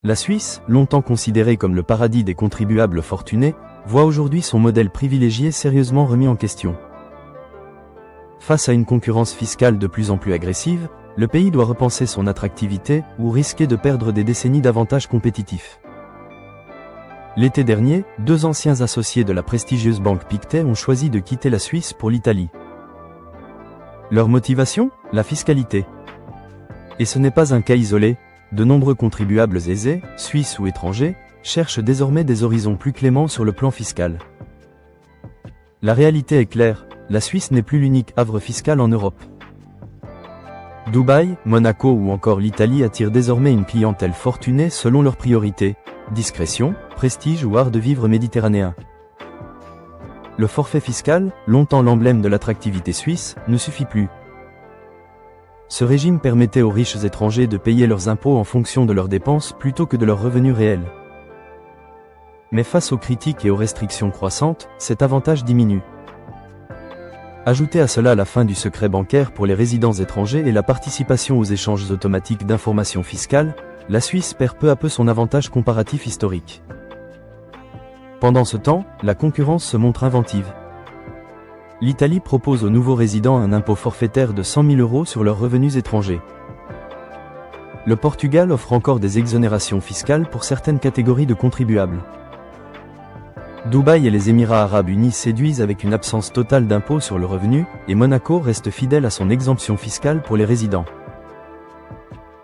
La Suisse, longtemps considérée comme le paradis des contribuables fortunés, voit aujourd'hui son modèle privilégié sérieusement remis en question. Face à une concurrence fiscale de plus en plus agressive, le pays doit repenser son attractivité ou risquer de perdre des décennies d'avantages compétitifs. L'été dernier, 2 anciens associés de la prestigieuse banque Pictet ont choisi de quitter la Suisse pour l'Italie. Leur motivation ? La fiscalité. Et ce n'est pas un cas isolé, de nombreux contribuables aisés, suisses ou étrangers, cherchent désormais des horizons plus cléments sur le plan fiscal. La réalité est claire, la Suisse n'est plus l'unique havre fiscal en Europe. Dubaï, Monaco ou encore l'Italie attirent désormais une clientèle fortunée selon leurs priorités, discrétion, prestige ou art de vivre méditerranéen. Le forfait fiscal, longtemps l'emblème de l'attractivité suisse, ne suffit plus. Ce régime permettait aux riches étrangers de payer leurs impôts en fonction de leurs dépenses plutôt que de leurs revenus réels. Mais face aux critiques et aux restrictions croissantes, cet avantage diminue. Ajoutez à cela la fin du secret bancaire pour les résidents étrangers et la participation aux échanges automatiques d'informations fiscales, la Suisse perd peu à peu son avantage comparatif historique. Pendant ce temps, la concurrence se montre inventive. L'Italie propose aux nouveaux résidents un impôt forfaitaire de 100 000 € sur leurs revenus étrangers. Le Portugal offre encore des exonérations fiscales pour certaines catégories de contribuables. Dubaï et les Émirats arabes unis séduisent avec une absence totale d'impôt sur le revenu, et Monaco reste fidèle à son exemption fiscale pour les résidents.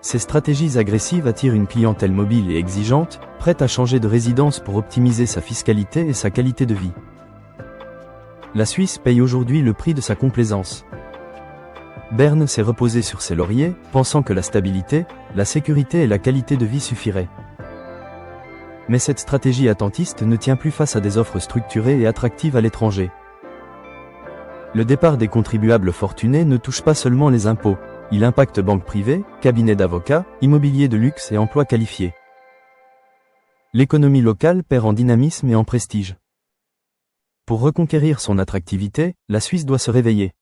Ces stratégies agressives attirent une clientèle mobile et exigeante, prête à changer de résidence pour optimiser sa fiscalité et sa qualité de vie. La Suisse paye aujourd'hui le prix de sa complaisance. Berne s'est reposé sur ses lauriers, pensant que la stabilité, la sécurité et la qualité de vie suffiraient. Mais cette stratégie attentiste ne tient plus face à des offres structurées et attractives à l'étranger. Le départ des contribuables fortunés ne touche pas seulement les impôts, il impacte banques privées, cabinets d'avocats, immobilier de luxe et emplois qualifiés. L'économie locale perd en dynamisme et en prestige. Pour reconquérir son attractivité, la Suisse doit se réveiller.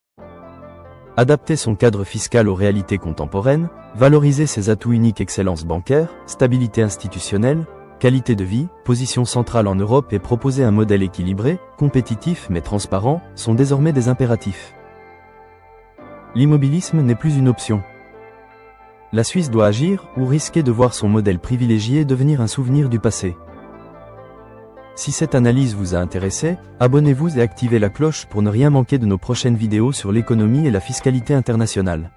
Adapter son cadre fiscal aux réalités contemporaines, valoriser ses atouts uniques: excellence bancaire, stabilité institutionnelle, qualité de vie, position centrale en Europe et proposer un modèle équilibré, compétitif mais transparent, sont désormais des impératifs. L'immobilisme n'est plus une option. La Suisse doit agir ou risquer de voir son modèle privilégié devenir un souvenir du passé. Si cette analyse vous a intéressé, abonnez-vous et activez la cloche pour ne rien manquer de nos prochaines vidéos sur l'économie et la fiscalité internationale.